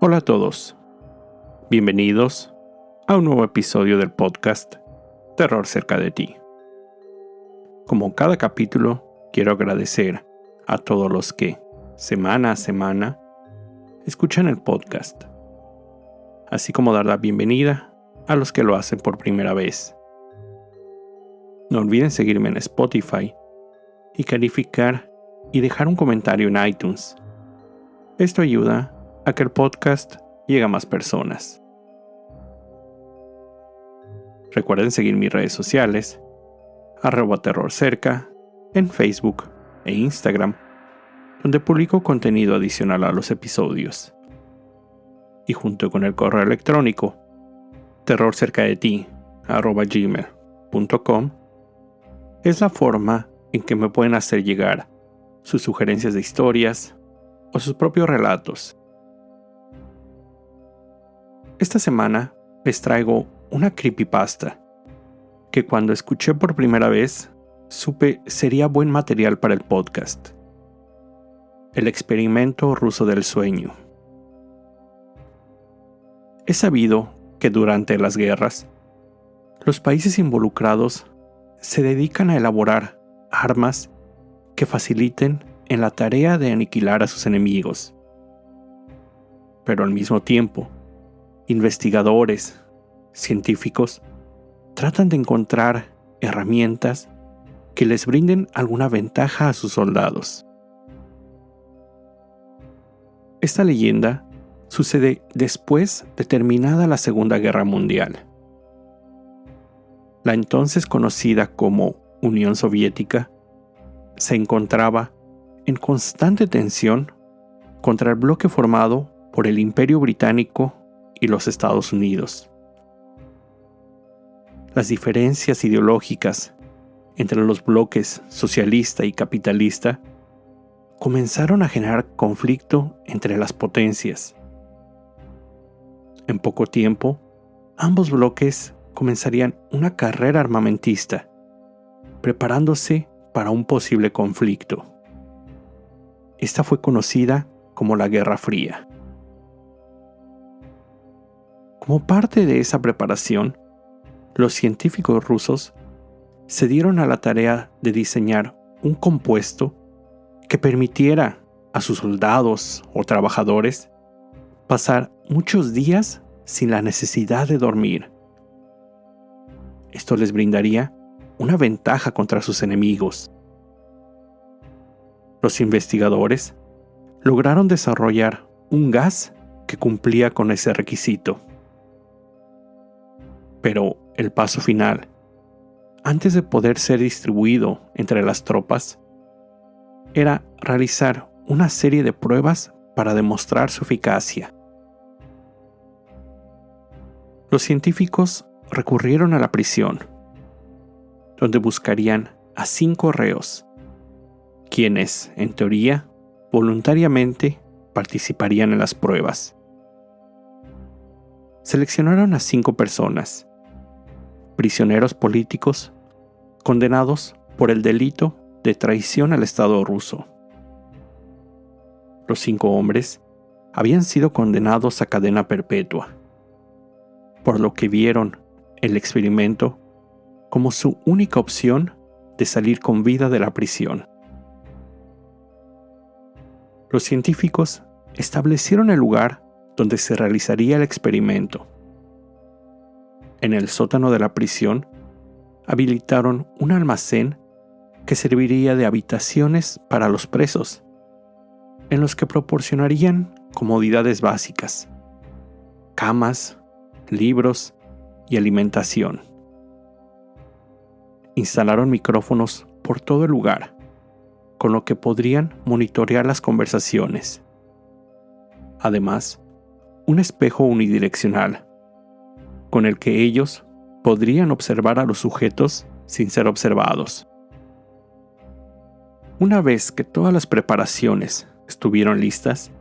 Hola a todos, bienvenidos a un nuevo episodio del podcast Terror cerca de ti. Como cada capítulo, quiero agradecer a todos los que, semana a semana, escuchan el podcast, así como dar la bienvenida a los que lo hacen por primera vez. No olviden seguirme en Spotify y calificar y dejar un comentario en iTunes. Esto ayuda a que el podcast llegue a más personas. Recuerden seguir mis redes sociales, @terrorcerca, en Facebook e Instagram, donde publico contenido adicional a los episodios. Y junto con el correo electrónico, terrorcercadeti@gmail.com, es la forma en que me pueden hacer llegar sus sugerencias de historias o sus propios relatos. Esta semana les traigo una creepypasta que cuando escuché por primera vez supe sería buen material para el podcast. El experimento ruso del sueño. Es sabido que durante las guerras, los países involucrados se dedican a elaborar armas que faciliten en la tarea de aniquilar a sus enemigos. Pero al mismo tiempo, investigadores, científicos, tratan de encontrar herramientas que les brinden alguna ventaja a sus soldados. Esta leyenda sucede después de terminada la Segunda Guerra Mundial. La entonces conocida como Unión Soviética se encontraba en constante tensión contra el bloque formado por el Imperio Británico y los Estados Unidos. Las diferencias ideológicas entre los bloques socialista y capitalista comenzaron a generar conflicto entre las potencias. En poco tiempo, ambos bloques comenzarían una carrera armamentista, preparándose para un posible conflicto. Esta fue conocida como la Guerra Fría. Como parte de esa preparación, los científicos rusos se dieron a la tarea de diseñar un compuesto que permitiera a sus soldados o trabajadores pasar muchos días sin la necesidad de dormir. Esto les brindaría una ventaja contra sus enemigos. Los investigadores lograron desarrollar un gas que cumplía con ese requisito. Pero el paso final, antes de poder ser distribuido entre las tropas, era realizar una serie de pruebas para demostrar su eficacia. Los científicos recurrieron a la prisión, donde buscarían a 5 reos, quienes, en teoría, voluntariamente participarían en las pruebas. Seleccionaron a 5 personas, prisioneros políticos condenados por el delito de traición al Estado ruso. Los 5 hombres habían sido condenados a cadena perpetua, por lo que vieron el experimento como su única opción de salir con vida de la prisión. Los científicos establecieron el lugar donde se realizaría el experimento. En el sótano de la prisión, habilitaron un almacén que serviría de habitaciones para los presos, en los que proporcionarían comodidades básicas, camas, libros y alimentación. Instalaron micrófonos por todo el lugar, con lo que podrían monitorear las conversaciones. Además, un espejo unidireccional, con el que ellos podrían observar a los sujetos sin ser observados. Una vez que todas las preparaciones estuvieron listas,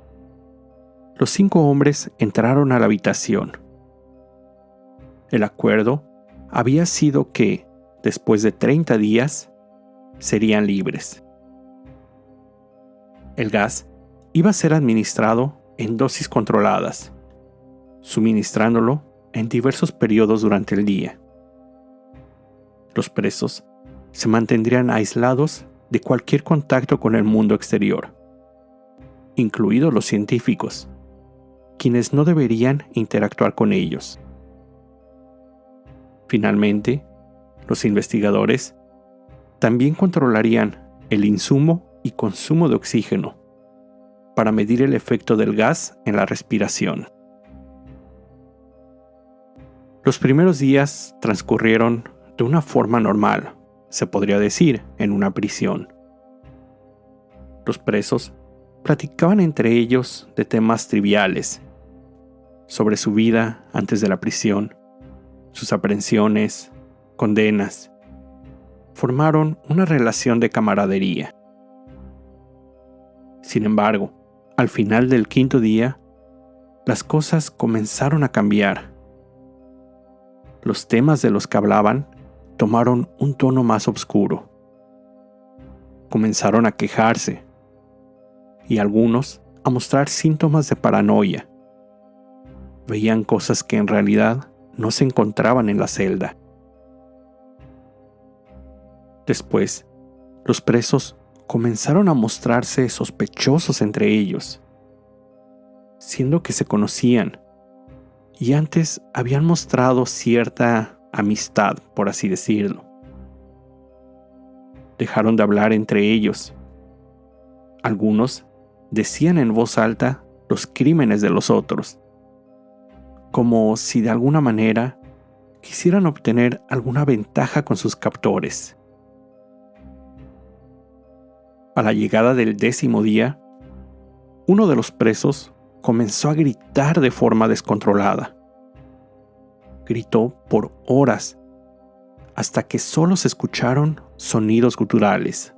los 5 hombres entraron a la habitación. El acuerdo había sido que, después de 30 días, serían libres. El gas iba a ser administrado en dosis controladas, suministrándolo en diversos periodos durante el día. Los presos se mantendrían aislados de cualquier contacto con el mundo exterior, incluidos los científicos, quienes no deberían interactuar con ellos. Finalmente, los investigadores también controlarían el insumo y consumo de oxígeno para medir el efecto del gas en la respiración. Los primeros días transcurrieron de una forma normal, se podría decir, en una prisión. Los presos platicaban entre ellos de temas triviales, sobre su vida antes de la prisión, sus aprehensiones, condenas. Formaron una relación de camaradería. Sin embargo, al final del 5º día, las cosas comenzaron a cambiar. Los temas de los que hablaban tomaron un tono más oscuro. Comenzaron a quejarse y algunos a mostrar síntomas de paranoia. Veían cosas que en realidad no se encontraban en la celda. Después, los presos comenzaron a mostrarse sospechosos entre ellos, siendo que se conocían y antes habían mostrado cierta amistad, por así decirlo. Dejaron de hablar entre ellos. Algunos decían en voz alta los crímenes de los otros, como si de alguna manera quisieran obtener alguna ventaja con sus captores. A la llegada del 10º día, uno de los presos comenzó a gritar de forma descontrolada. Gritó por horas, hasta que solo se escucharon sonidos guturales.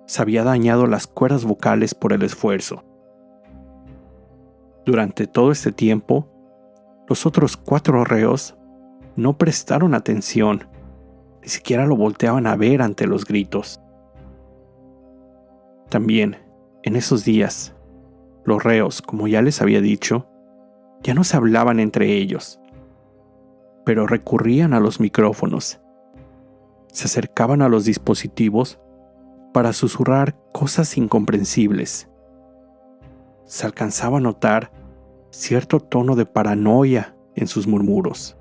Se había dañado las cuerdas vocales por el esfuerzo. Durante todo este tiempo, los otros 4 reos no prestaron atención, ni siquiera lo volteaban a ver ante los gritos. También, en esos días, los reos, como ya les había dicho, ya no se hablaban entre ellos, pero recurrían a los micrófonos. Se acercaban a los dispositivos para susurrar cosas incomprensibles. Se alcanzaba a notar cierto tono de paranoia en sus murmuros.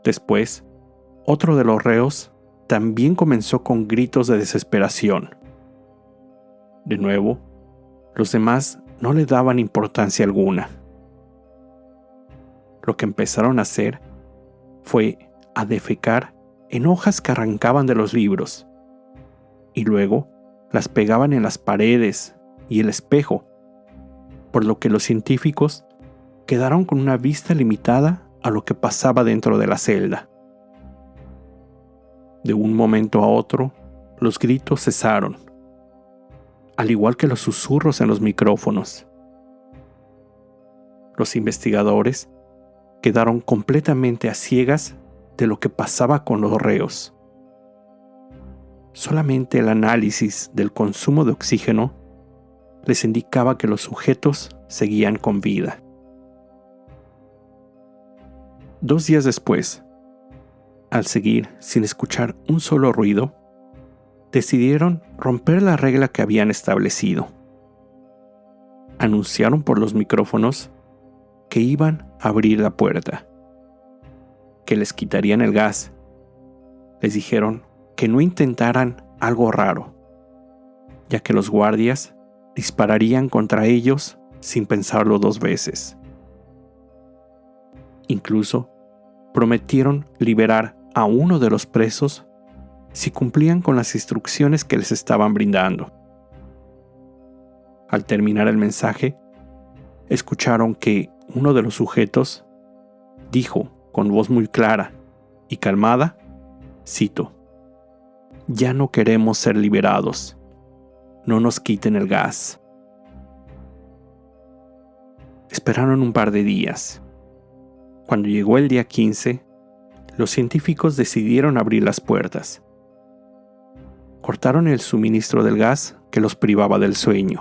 Después, otro de los reos también comenzó con gritos de desesperación. De nuevo, los demás no le daban importancia alguna. Lo que empezaron a hacer fue a defecar en hojas que arrancaban de los libros y luego las pegaban en las paredes y el espejo, por lo que los científicos quedaron con una vista limitada a lo que pasaba dentro de la celda. De un momento a otro, los gritos cesaron, al igual que los susurros en los micrófonos. Los investigadores quedaron completamente a ciegas de lo que pasaba con los reos. Solamente el análisis del consumo de oxígeno les indicaba que los sujetos seguían con vida. 2 días después, al seguir sin escuchar un solo ruido, decidieron romper la regla que habían establecido. Anunciaron por los micrófonos que iban a abrir la puerta, que les quitarían el gas. Les dijeron que no intentaran algo raro, ya que los guardias dispararían contra ellos sin pensarlo 2 veces. Incluso prometieron liberar a uno de los presos si cumplían con las instrucciones que les estaban brindando. Al terminar el mensaje, escucharon que uno de los sujetos dijo con voz muy clara y calmada, cito: «Ya no queremos ser liberados. No nos quiten el gas». Esperaron un par de días. Cuando llegó el día 15, los científicos decidieron abrir las puertas. Cortaron el suministro del gas que los privaba del sueño.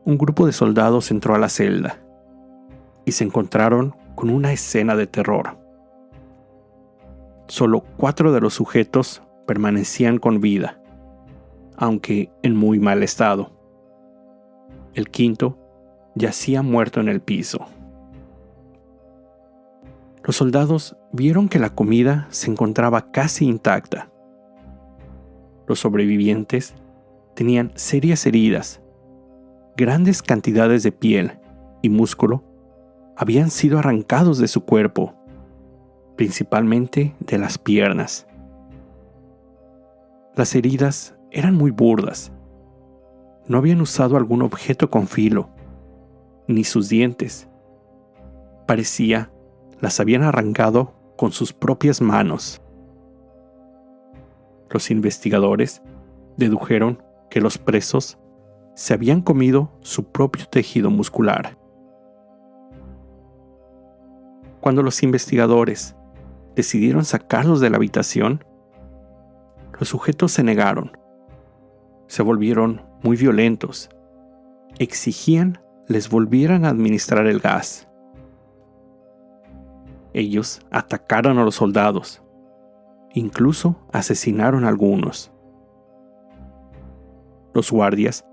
un grupo de soldados entró a la celda y se encontraron con una escena de terror. Solo 4 de los sujetos permanecían con vida, aunque en muy mal estado. El 5º yacía muerto en el piso. Los soldados vieron que la comida se encontraba casi intacta. Los sobrevivientes tenían serias heridas. Grandes cantidades de piel y músculo habían sido arrancados de su cuerpo, principalmente de las piernas. Las heridas eran muy burdas. No habían usado algún objeto con filo, ni sus dientes. Parecía las habían arrancado con sus propias manos. Los investigadores dedujeron que los presos se habían comido su propio tejido muscular. Cuando los investigadores decidieron sacarlos de la habitación, los sujetos se negaron. Se volvieron muy violentos. Exigían les volvieran a administrar el gas. Ellos atacaron a los soldados. Incluso asesinaron a algunos. Los guardias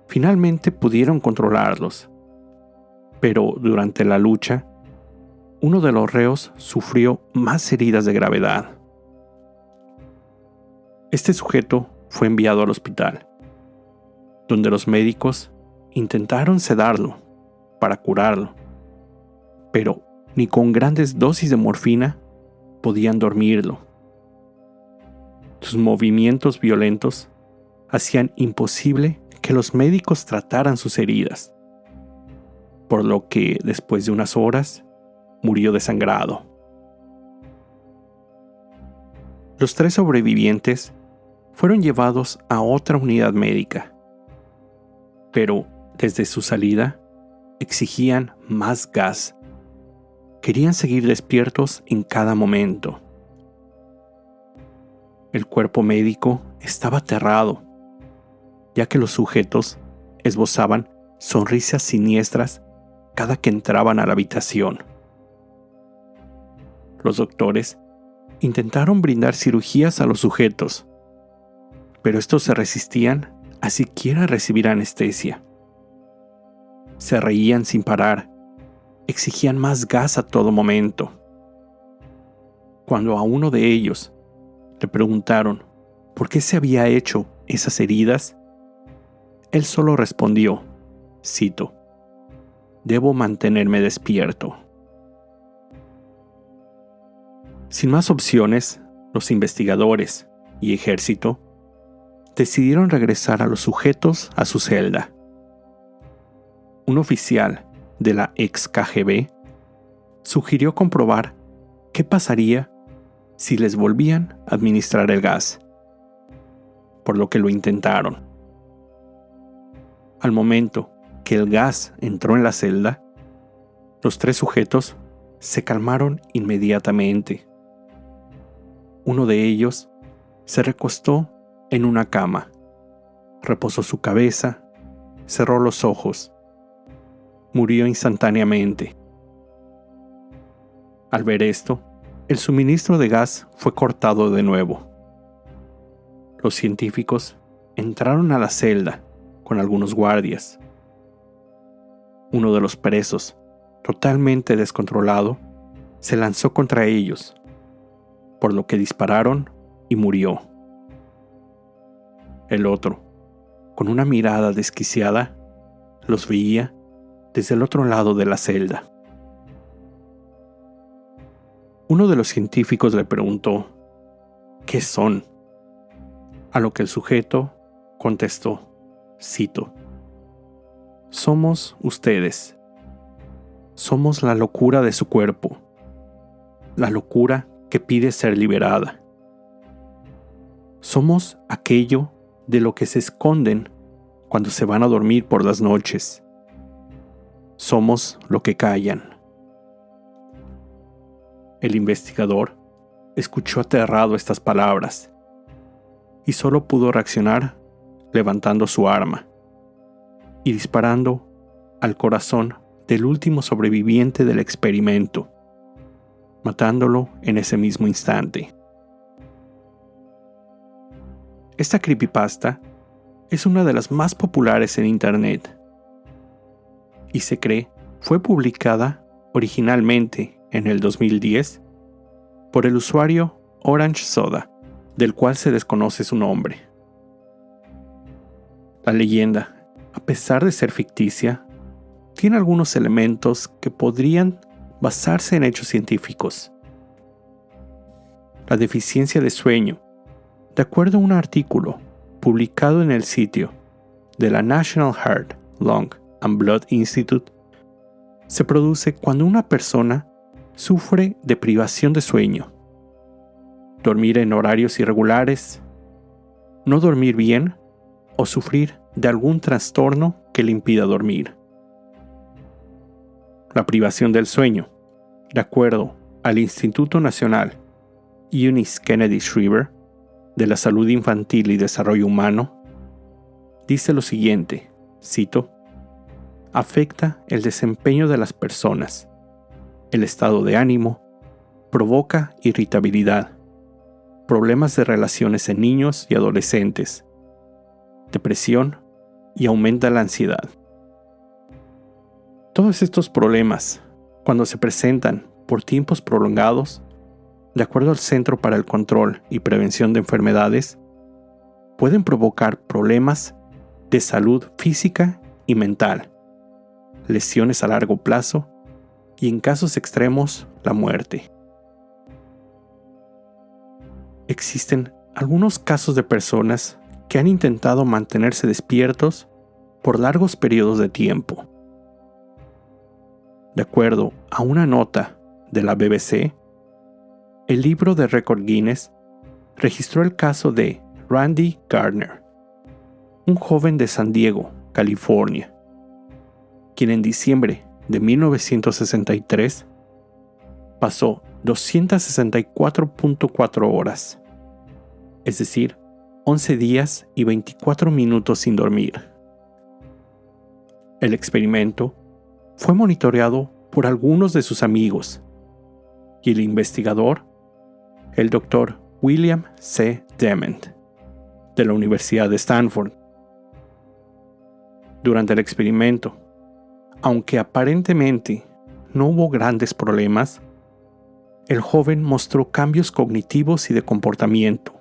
finalmente pudieron controlarlos, pero durante la lucha, uno de los reos sufrió más heridas de gravedad. Este sujeto fue enviado al hospital, donde los médicos intentaron sedarlo para curarlo, pero ni con grandes dosis de morfina podían dormirlo. Sus movimientos violentos hacían imposible que los médicos trataran sus heridas, por lo que después de unas horas murió desangrado. Los 3 sobrevivientes fueron llevados a otra unidad médica, pero desde su salida exigían más gas. Querían seguir despiertos en cada momento. El cuerpo médico estaba aterrado, ya que los sujetos esbozaban sonrisas siniestras cada que entraban a la habitación. Los doctores intentaron brindar cirugías a los sujetos, pero estos se resistían a siquiera recibir anestesia. Se reían sin parar, exigían más gas a todo momento. Cuando a uno de ellos le preguntaron por qué se había hecho esas heridas, él solo respondió, cito, «Debo mantenerme despierto». Sin más opciones, los investigadores y ejército decidieron regresar a los sujetos a su celda. Un oficial de la ex KGB sugirió comprobar qué pasaría si les volvían a administrar el gas, por lo que lo intentaron. Al momento que el gas entró en la celda, los 3 sujetos se calmaron inmediatamente. Uno de ellos se recostó en una cama, reposó su cabeza, cerró los ojos. Murió instantáneamente. Al ver esto, el suministro de gas fue cortado de nuevo. Los científicos entraron a la celda con algunos guardias. Uno de los presos, totalmente descontrolado, se lanzó contra ellos, por lo que dispararon y murió. El otro, con una mirada desquiciada, los veía desde el otro lado de la celda. Uno de los científicos le preguntó, ¿qué son? A lo que el sujeto contestó, cito, «Somos ustedes. Somos la locura de su cuerpo, la locura que pide ser liberada. Somos aquello de lo que se esconden cuando se van a dormir por las noches. Somos lo que callan». El investigador escuchó aterrado estas palabras y solo pudo reaccionar levantando su arma y disparando al corazón del último sobreviviente del experimento, matándolo en ese mismo instante. Esta creepypasta es una de las más populares en Internet y se cree fue publicada originalmente en el 2010 por el usuario Orange Soda, del cual se desconoce su nombre. La leyenda, a pesar de ser ficticia, tiene algunos elementos que podrían basarse en hechos científicos. La deficiencia de sueño, de acuerdo a un artículo publicado en el sitio de la National Heart, Lung and Blood Institute, se produce cuando una persona sufre de privación de sueño, dormir en horarios irregulares, no dormir bien o sufrir de algún trastorno que le impida dormir. La privación del sueño, de acuerdo al Instituto Nacional Eunice Kennedy Shriver de la Salud Infantil y Desarrollo Humano, dice lo siguiente, cito: afecta el desempeño de las personas, el estado de ánimo, provoca irritabilidad, problemas de relaciones en niños y adolescentes, depresión y aumenta la ansiedad. Todos estos problemas, cuando se presentan por tiempos prolongados, de acuerdo al Centro para el Control y Prevención de Enfermedades, pueden provocar problemas de salud física y mental, lesiones a largo plazo y, en casos extremos, la muerte. Existen algunos casos de personas que han intentado mantenerse despiertos por largos periodos de tiempo. De acuerdo a una nota de la BBC, el libro de récord Guinness registró el caso de Randy Gardner, un joven de San Diego, California, quien en diciembre de 1963 pasó 264.4 horas, es decir, 11 días y 24 minutos sin dormir. El experimento fue monitoreado por algunos de sus amigos y el investigador, el Dr. William C. Dement, de la Universidad de Stanford. Durante el experimento, aunque aparentemente no hubo grandes problemas, el joven mostró cambios cognitivos y de comportamiento,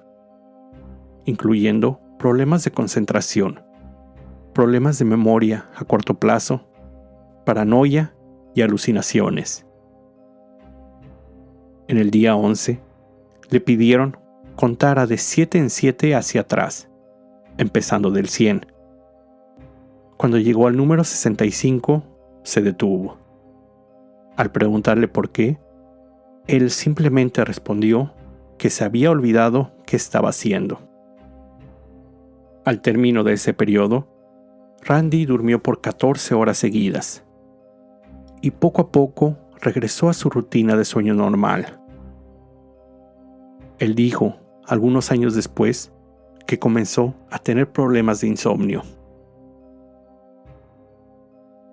incluyendo problemas de concentración, problemas de memoria a corto plazo, paranoia y alucinaciones. En el día 11, le pidieron contara de 7 en 7 hacia atrás, empezando del 100. Cuando llegó al número 65, se detuvo. Al preguntarle por qué, él simplemente respondió que se había olvidado qué estaba haciendo. Al término de ese periodo, Randy durmió por 14 horas seguidas y poco a poco regresó a su rutina de sueño normal. Él dijo, algunos años después, que comenzó a tener problemas de insomnio.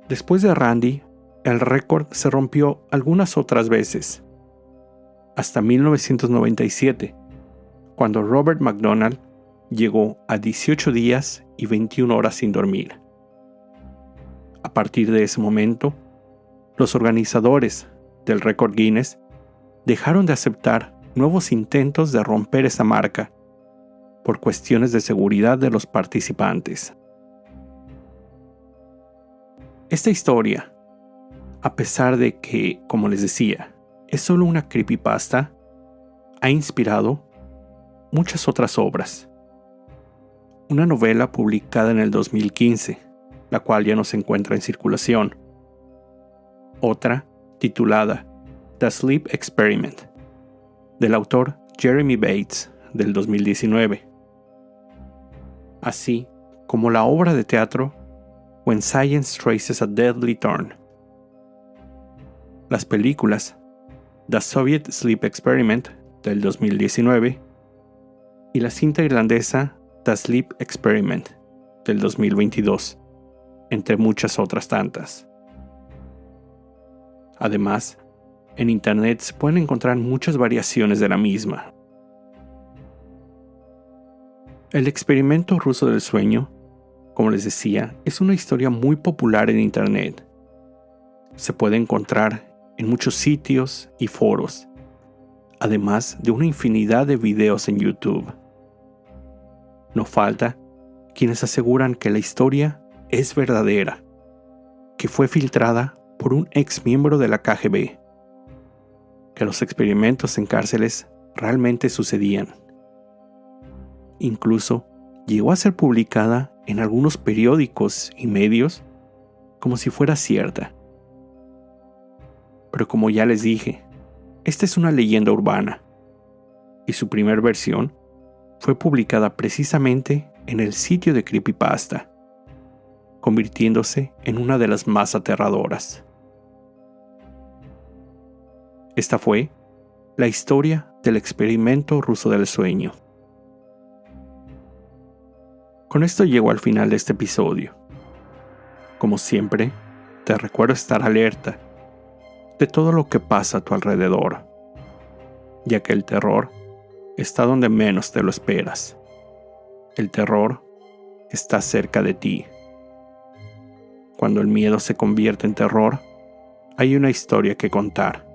Después de Randy, el récord se rompió algunas otras veces, hasta 1997, cuando Robert McDonald llegó a 18 días y 21 horas sin dormir. A partir de ese momento, los organizadores del récord Guinness dejaron de aceptar nuevos intentos de romper esa marca por cuestiones de seguridad de los participantes. Esta historia, a pesar de que, como les decía, es solo una creepypasta, ha inspirado muchas otras obras. Una novela publicada en el 2015, la cual ya no se encuentra en circulación. Otra, titulada The Sleep Experiment, del autor Jeremy Bates, del 2019. Así como la obra de teatro When Science Traces a Deadly Turn. Las películas The Soviet Sleep Experiment, del 2019, y la cinta irlandesa The Sleep Experiment, del 2022, entre muchas otras tantas. Además, en Internet se pueden encontrar muchas variaciones de la misma. El experimento ruso del sueño, como les decía, es una historia muy popular en Internet. Se puede encontrar en muchos sitios y foros, además de una infinidad de videos en YouTube. No falta quienes aseguran que la historia es verdadera, que fue filtrada por un ex miembro de la KGB, que los experimentos en cárceles realmente sucedían. Incluso llegó a ser publicada en algunos periódicos y medios como si fuera cierta. Pero como ya les dije, esta es una leyenda urbana, y su primer versión fue publicada precisamente en el sitio de Creepypasta, convirtiéndose en una de las más aterradoras. Esta fue la historia del experimento ruso del sueño. Con esto llego al final de este episodio. Como siempre, te recuerdo estar alerta de todo lo que pasa a tu alrededor, ya que el terror está donde menos te lo esperas. El terror está cerca de ti. Cuando el miedo se convierte en terror, hay una historia que contar.